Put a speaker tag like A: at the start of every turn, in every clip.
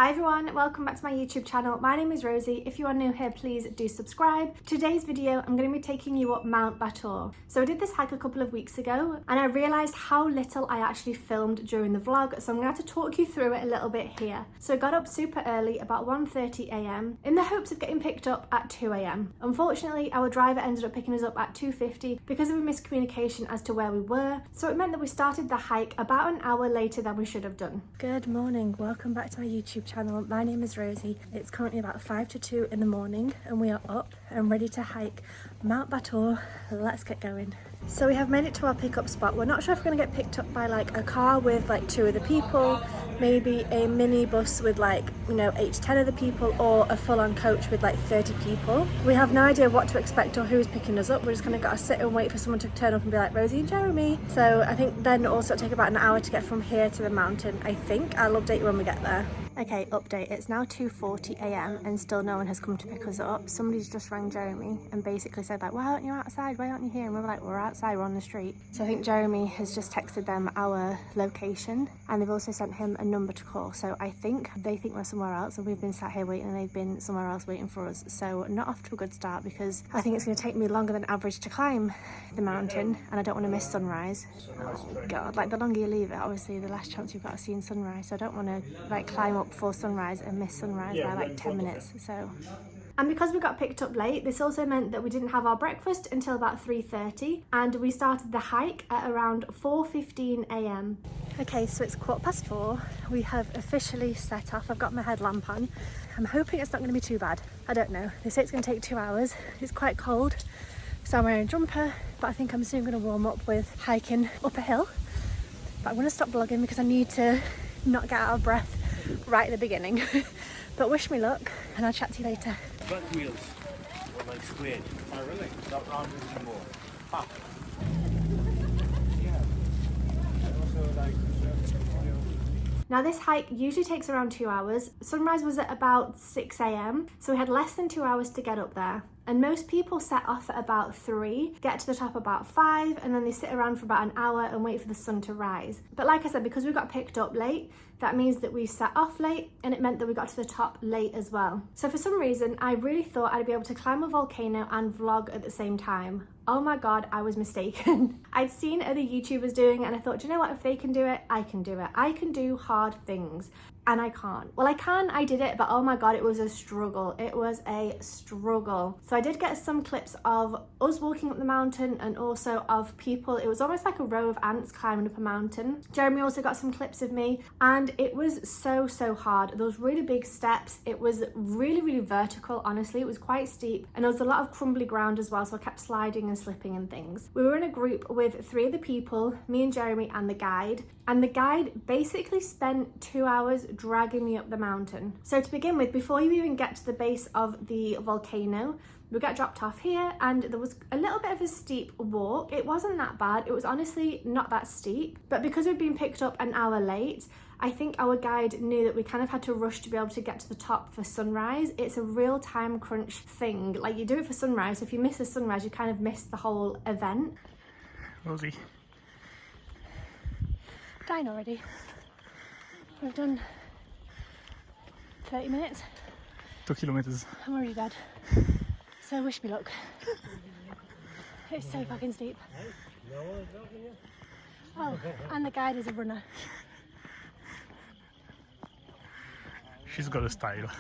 A: Hi everyone, welcome back to my YouTube channel. My name is Rosie. If you are new here, please do subscribe. Today's video, I'm going to be taking you up Mount Batur. So I did this hike a couple of weeks ago and I realised how little I actually filmed during the vlog, so I'm going to have to talk you through it a little bit here. So I got up super early, about 1:30 a.m, in the hopes of getting picked up at 2 a.m. Unfortunately, our driver ended up picking us up at 2:50 because of a miscommunication as to where we were, so it meant that we started the hike about an hour later than we should have done. Good morning, welcome back to my YouTube channel. My name is Rosie. It's currently about 5 to 2 in the morning and we are up and ready to hike Mount Batur. Let's get going. So we have made it to our pickup spot. We're not sure if we're going to get picked up by like a car with like 2 other people, maybe a mini bus with like, 8 to 10 other people, or a full-on coach with like 30 people. We have no idea what to expect or who's picking us up. We're just going to sit and wait for someone to turn up and be like, Rosie and Jeremy. So I think then also it'll take about an hour to get from here to the mountain. I think I'll update you when we get there. Okay, update. It's now 2:40 a.m. and still no one has come to pick us up. Somebody's just rang Jeremy and basically said like, why aren't you outside? Why aren't you here? And we were like, we're outside, we're on the street. So I think Jeremy has just texted them our location and they've also sent him a number to call. So I think they think we're somewhere else and we've been sat here waiting and they've been somewhere else waiting for us. So not off to a good start because I think it's going to take me longer than average to climb the mountain and I don't want to miss sunrise. Oh God, like the longer you leave it, obviously the less chance you've got of seeing sunrise. So I don't want to like climb up before sunrise and miss sunrise by like 10 minutes. So, and because we got picked up late, this also meant that we didn't have our breakfast until about 3:30 and we started the hike at around 4:15 a.m. Okay, so it's 4:15. We have officially set off. I've got my headlamp on. I'm hoping it's not going to be too bad. I don't know. They say it's going to take 2 hours. It's quite cold, so I'm wearing a jumper, but I think I'm soon going to warm up with hiking up a hill. But I'm going to stop vlogging because I need to not get out of breath right at the beginning. But wish me luck and I'll chat to you later.
B: Front wheels are like squared. Oh really? Not round anymore. Ah. Yeah. And also like
A: Now this hike usually takes around 2 hours. Sunrise was at about 6 a.m. so we had less than 2 hours to get up there. And most people set off at about 3, get to the top about 5, and then they sit around for about an hour and wait for the sun to rise. But like I said, because we got picked up late, that means that we set off late and it meant that we got to the top late as well. So for some reason, I really thought I'd be able to climb a volcano and vlog at the same time. Oh my God, I was mistaken. I'd seen other YouTubers doing it and I thought, do you know what, if they can do it, I can do it. I can do hard things. And I can't. Well, I can, I did it, but oh my God, it was a struggle. It was a struggle. So I did get some clips of us walking up the mountain and also of people. It was almost like a row of ants climbing up a mountain. Jeremy also got some clips of me and it was so hard. Those really big steps. It was really vertical, honestly. It was quite steep and there was a lot of crumbly ground as well, so I kept sliding and slipping and things. We were in a group with 3 other people, me and Jeremy and the guide. And the guide basically spent 2 hours dragging me up the mountain. So to begin with, before you even get to the base of the volcano, we got dropped off here and there was a little bit of a steep walk. It wasn't that bad. It was honestly not that steep. But because we'd been picked up an hour late, I think our guide knew that we kind of had to rush to be able to get to the top for sunrise. It's a real time crunch thing. Like you do it for sunrise. So if you miss the sunrise, you kind of miss the whole event.
B: Rosie.
A: Dying already. We've done 30 minutes.
B: 2 kilometers.
A: I'm already dead. So wish me luck. It's so fucking steep. Oh, and the guide is a runner.
B: She's got a style.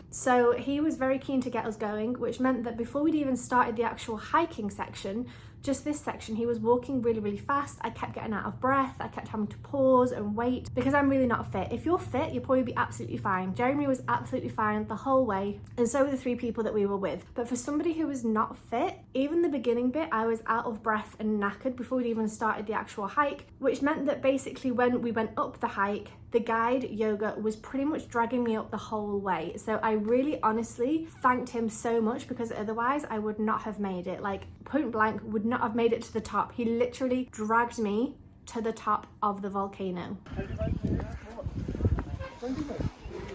A: So he was very keen to get us going, which meant that before we'd even started the actual hiking section, just this section, he was walking really fast. I kept getting out of breath. I kept having to pause and wait because I'm really not fit. If you're fit, you'll probably be absolutely fine. Jeremy was absolutely fine the whole way, and so were the 3 people that we were with. But for somebody who was not fit, even the beginning bit, I was out of breath and knackered before we'd even started the actual hike, which meant that basically when we went up the hike, the guide, Yoga, was pretty much dragging me up the whole way. So I really honestly thanked him so much because otherwise I would not have made it. Like point blank, would not have made it to the top. He literally dragged me to the top of the volcano.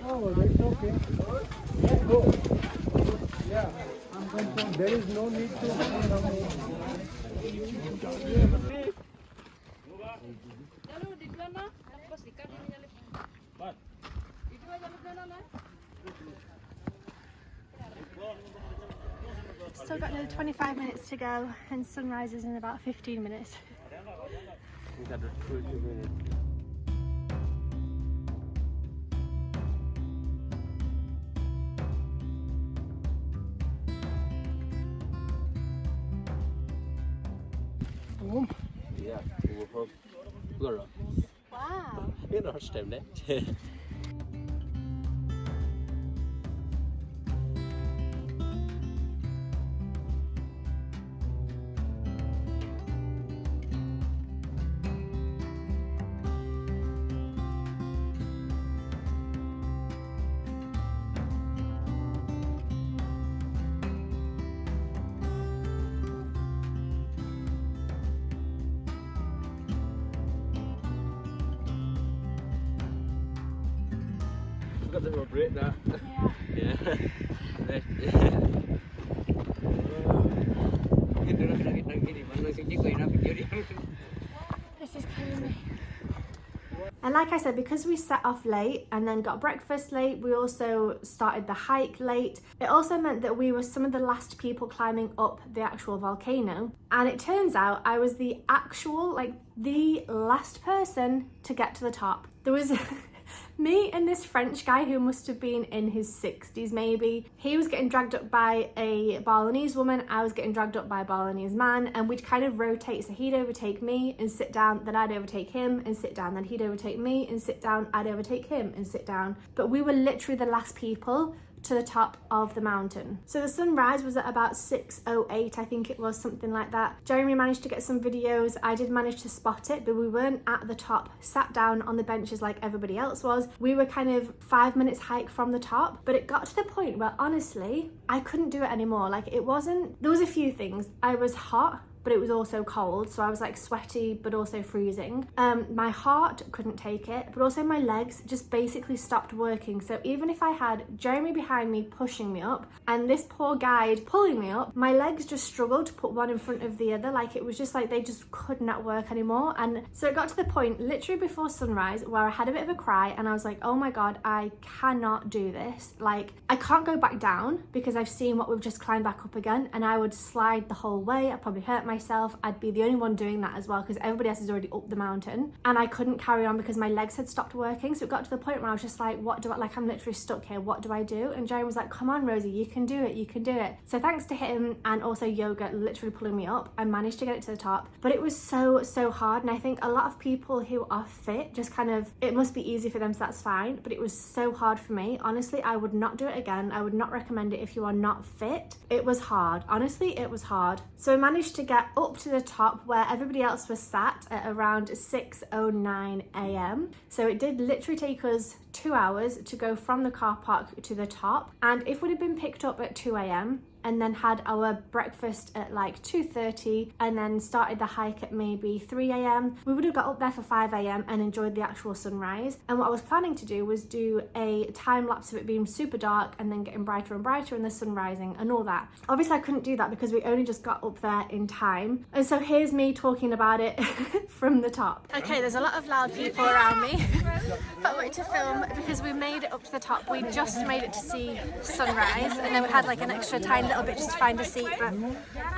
C: Oh, that's okay. Let's go. Yeah, I'm confirmed. There is no need to.
A: Still got another 25 minutes to go, and sunrise is in about 15 minutes.
D: Yeah, wow.
A: Wow.
D: Biết là hot stem đấy. Got the rubber break that.
A: Yeah. This is killing me. And like I said, because we set off late and then got breakfast late, we also started the hike late. It also meant that we were some of the last people climbing up the actual volcano. And it turns out I was the last person to get to the top. There was me and this French guy who must have been in his 60s maybe. He was getting dragged up by a Balinese woman, I was getting dragged up by a Balinese man, and we'd kind of rotate, so he'd overtake me and sit down, then I'd overtake him and sit down, then he'd overtake me and sit down, I'd overtake him and sit down. But we were literally the last people to the top of the mountain. So the sunrise was at about 6:08, I think it was, something like that. Jeremy managed to get some videos, I did manage to spot it, but we weren't at the top, sat down on the benches like everybody else was. We were kind of 5 minutes hike from the top, but it got to the point where honestly, I couldn't do it anymore. Like it wasn't, there was a few things. I was hot, but it was also cold, so I was like sweaty but also freezing. My heart couldn't take it, but also my legs just basically stopped working. So even if I had Jeremy behind me pushing me up and this poor guide pulling me up, my legs just struggled to put one in front of the other. Like it was just like they just could not work anymore. And so it got to the point literally before sunrise where I had a bit of a cry and I was like, oh my god, I cannot do this. Like I can't go back down because I've seen what we've just climbed back up again, and I would slide the whole way. I probably hurt myself. I'd be the only one doing that as well because everybody else is already up the mountain, and I couldn't carry on because my legs had stopped working. So it got to the point where I was just like, what do I, like I'm literally stuck here, what do I do? And Jeremy was like, come on Rosie, you can do it, you can do it. So thanks to him and also yoga literally pulling me up, I managed to get it to the top. But it was so hard, and I think a lot of people who are fit just kind of, it must be easy for them, so that's fine, but it was so hard for me. Honestly, I would not do it again. I would not recommend it if you are not fit. It was hard, honestly, it was hard. So I managed to get up to the top where everybody else was sat at around 6:09 a.m. So it did literally take us 2 hours to go from the car park to the top, and if we'd have been picked up at 2 a.m. and then had our breakfast at like 2:30 and then started the hike at maybe 3 a.m. we would have got up there for 5 a.m. and enjoyed the actual sunrise. And what I was planning to do was do a time lapse of it being super dark and then getting brighter and brighter and the sun rising and all that. Obviously I couldn't do that because we only just got up there in time, and so here's me talking about it from the top. Okay, there's a lot of loud people around me but I wanted to film because we made it up to the top. We just made it to see sunrise, and then we had like an extra tiny little bit just to find a seat. But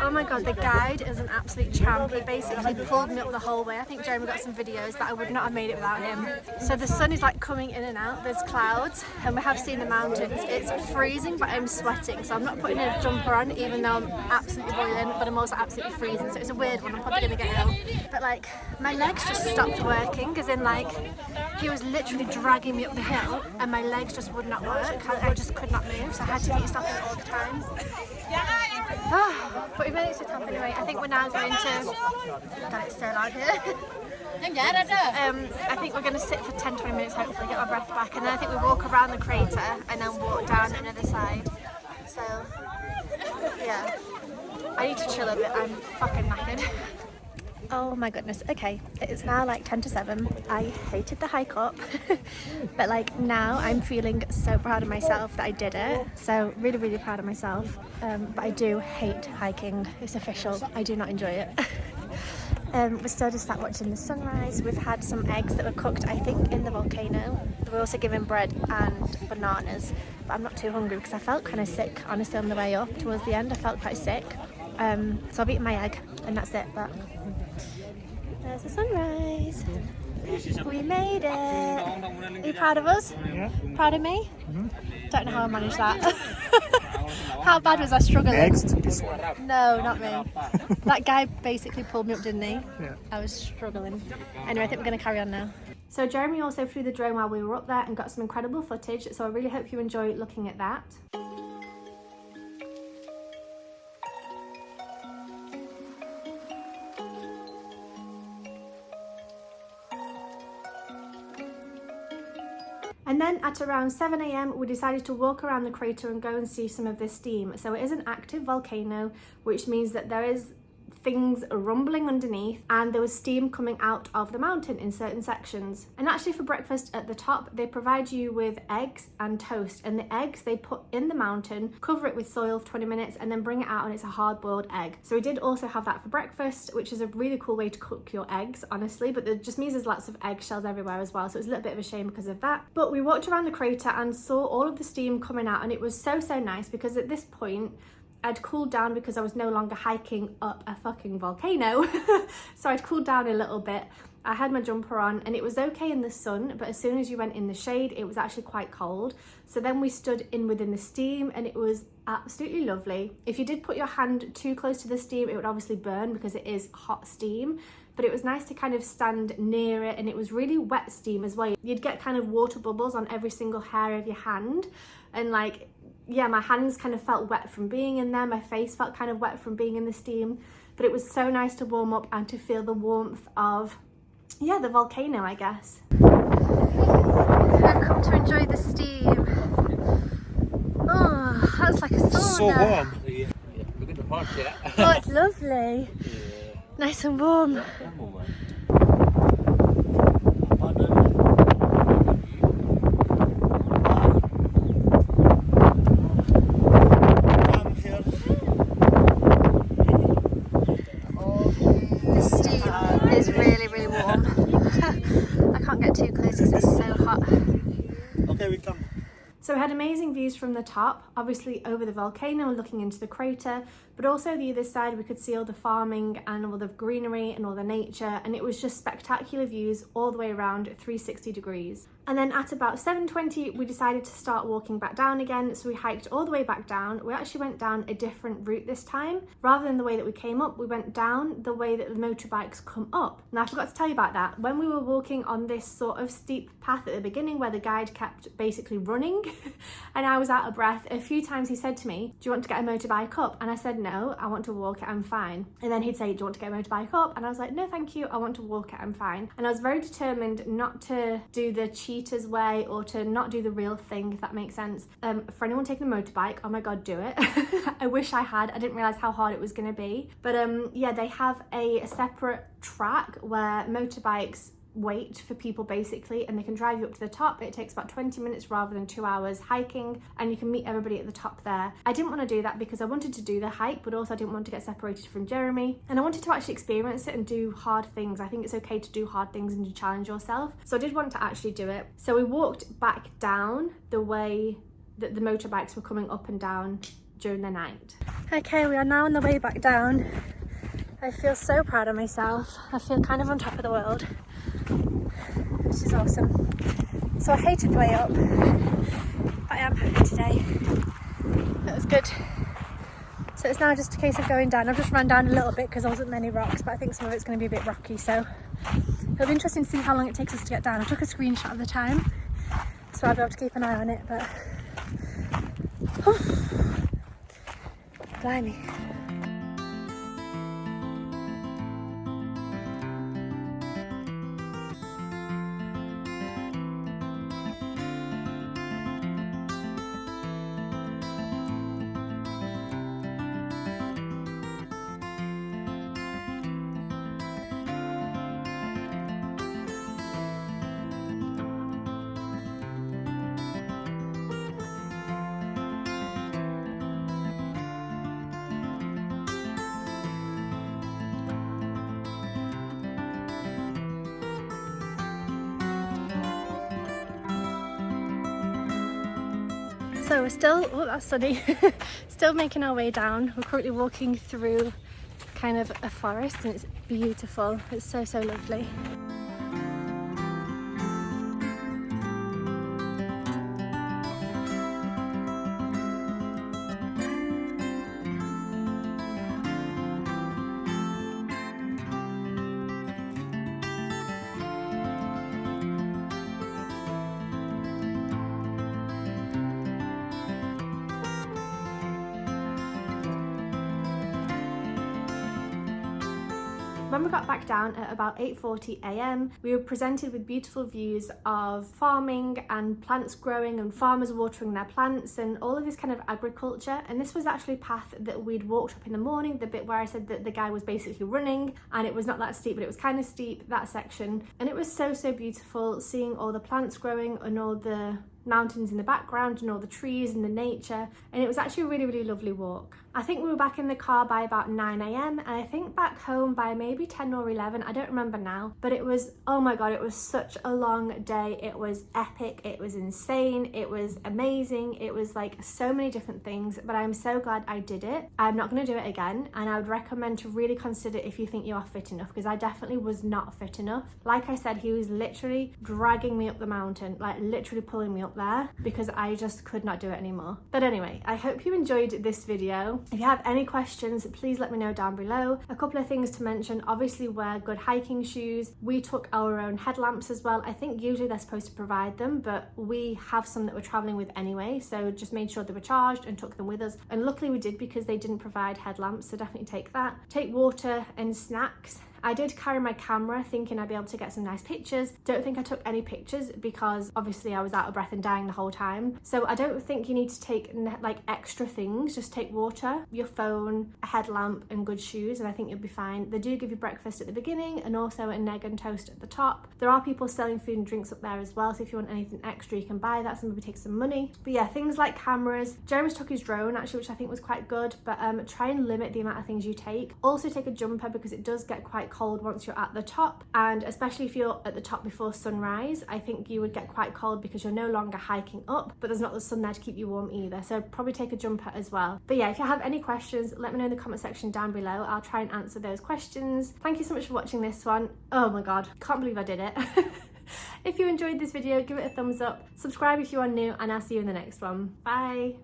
A: oh my god, the guide is an absolute champ. He basically pulled me up the whole way. I think Jeremy got some videos, but I would not have made it without him. So the sun is like coming in and out, there's clouds, and we have seen the mountains. It's freezing, but I'm sweating, so I'm not putting a jumper on even though I'm absolutely boiling, but I'm also absolutely freezing, so it's a weird one. I'm probably gonna get ill. But like my legs just stopped working, as in like he was literally dragging me up the hill and my legs just would not work. I just could not move, so I had to keep stopping all the time. But we made it to the top anyway. I think we're now going to, god, it's so loud here. I think we're going to sit for 10-20 minutes, hopefully get our breath back, and then I think we walk around the crater and then walk down another side. So yeah, I need to chill a bit, I'm fucking knackered. Oh my goodness. Okay, it's now like 10 to 7. I hated the hike up, but like now I'm feeling so proud of myself that I did it. So really, really proud of myself. But I do hate hiking. It's official. I do not enjoy it. We're still just sat watching the sunrise. We've had some eggs that were cooked, I think, in the volcano. We're also given bread and bananas, but I'm not too hungry because I felt kind of sick, honestly, on the way up. Towards the end, I felt quite sick. So I've eaten my egg and that's it, but there's the sunrise. We made it. Are you proud of us?
C: Yeah.
A: Proud of me? Don't know how I managed that. How bad was I struggling?
C: Next.
A: No, not me. That guy basically pulled me up, didn't he?
C: Yeah.
A: I was struggling. Anyway, I think we're going to carry on now. So Jeremy also flew the drone while we were up there and got some incredible footage, so I really hope you enjoy looking at that. And then at around 7 AM we decided to walk around the crater and go and see some of this steam. So it is an active volcano, which means that there is things rumbling underneath and there was steam coming out of the mountain in certain sections. And actually for breakfast at the top they provide you with eggs and toast, and the eggs they put in the mountain, cover it with soil for 20 minutes and then bring it out and it's a hard-boiled egg. So we did also have that for breakfast, which is a really cool way to cook your eggs, honestly, but it just means there's lots of eggshells everywhere as well, so it was a little bit of a shame because of that. But we walked around the crater and saw all of the steam coming out, and it was so nice because at this point I'd cooled down because I was no longer hiking up a fucking volcano. So I'd cooled down a little bit. I had my jumper on and it was okay in the sun, but as soon as you went in the shade, it was actually quite cold. So then we stood in within the steam and it was absolutely lovely. If you did put your hand too close to the steam, it would obviously burn because it is hot steam. But it was nice to kind of stand near it, and it was really wet steam as well. You'd get kind of water bubbles on every single hair of your hand, and like, yeah, my hands kind of felt wet from being in there. My face felt kind of wet from being in the steam, but it was so nice to warm up and to feel the warmth of, yeah, the volcano, I guess. I've come to enjoy the steam. Oh, that's like a sauna.
B: So warm.
D: Yeah. Look at the park, yeah.
A: Oh, it's lovely. Nice and warm. This steam is really, really warm. I can't get too close because it's so hot.
B: Okay, we come.
A: So we had amazing views from the top, obviously over the volcano and looking into the crater, but also the other side we could see all the farming and all the greenery and all the nature, and it was just spectacular views all the way around 360 degrees. And then at about 7:20 we decided to start walking back down again, so we hiked all the way back down. We actually went down a different route this time. Rather than the way that we came up, we went down the way that the motorbikes come up. Now I forgot to tell you about that. When we were walking on this sort of steep path at the beginning where the guide kept basically running and I was out of breath, a few times he said to me, "Do you want to get a motorbike up?" And I said, "No, I want to walk it, I'm fine." And then he'd say, "Do you want to get a motorbike up?" And I was like, "No, thank you, I want to walk it, I'm fine." And I was very determined not to do the cheater's way or to not do the real thing, if that makes sense. For anyone taking a motorbike, oh my god, do it. I wish I had. I didn't realize how hard it was going to be. But yeah, they have a separate track where motorbikes wait for people basically, and they can drive you up to the top. It takes about 20 minutes rather than 2 hours hiking, and you can meet everybody at the top there. I didn't want to do that because I wanted to do the hike, but also I didn't want to get separated from Jeremy, and I wanted to actually experience it and do hard things. I think it's okay to do hard things and to challenge yourself, so I did want to actually do it. So we walked back down the way that the motorbikes were coming up and down during the night. Okay, we are now on the way back down. I feel so proud of myself. I feel kind of on top of the world, which is awesome. So I hated the way up, but I am happy today. That was good. So it's now just a case of going down. I've just ran down a little bit because there wasn't many rocks, but I think some of it's going to be a bit rocky, so it'll be interesting to see how long it takes us to get down. I took a screenshot of the time, so I'll be able to keep an eye on it, but blimey. So we're still, oh that's sunny, still making our way down. We're currently walking through kind of a forest and it's beautiful. It's so, so lovely. When we got back down at about 8:40 a.m, we were presented with beautiful views of farming and plants growing and farmers watering their plants and all of this kind of agriculture. And this was actually a path that we'd walked up in the morning, the bit where I said that the guy was basically running, and it was not that steep, but it was kind of steep, that section. And it was so, so beautiful seeing all the plants growing and all the mountains in the background and all the trees and the nature, and it was actually a really, really lovely walk. I think we were back in the car by about 9 a.m, and I think back home by maybe 10 or 11, I don't remember now, but it was, oh my god, it was such a long day. It was epic, it was insane, it was amazing, it was like so many different things, but I'm so glad I did it. I'm not going to do it again, and I would recommend to really consider if you think you are fit enough, because I definitely was not fit enough. Like I said, he was literally dragging me up the mountain, like literally pulling me up there, because I just could not do it anymore. But anyway, I hope you enjoyed this video. If you have any questions, please let me know down below. A couple of things to mention: obviously wear good hiking shoes. We took our own headlamps as well. I think usually they're supposed to provide them, but we have some that we're traveling with anyway, so just made sure they were charged and took them with us, and luckily we did, because they didn't provide headlamps, so definitely take that. Take water and snacks. I did carry my camera thinking I'd be able to get some nice pictures. Don't think I took any pictures because obviously I was out of breath and dying the whole time. So I don't think you need to take like extra things. Just take water, your phone, a headlamp and good shoes, and I think you'll be fine. They do give you breakfast at the beginning and also an egg and toast at the top. There are people selling food and drinks up there as well, so if you want anything extra you can buy that, so maybe take some money. But yeah, things like cameras. Jeremy's took his drone actually, which I think was quite good, but try and limit the amount of things you take. Also take a jumper, because it does get quite cold once you're at the top, and especially if you're at the top before sunrise, I think you would get quite cold because you're no longer hiking up, but there's not the sun there to keep you warm either, so probably take a jumper as well. But yeah, if you have any questions, let me know in the comment section down below. I'll try and answer those questions. Thank you so much for watching this one. Oh my god, can't believe I did it. If you enjoyed this video, give it a thumbs up, subscribe if you are new, and I'll see you in the next one. Bye.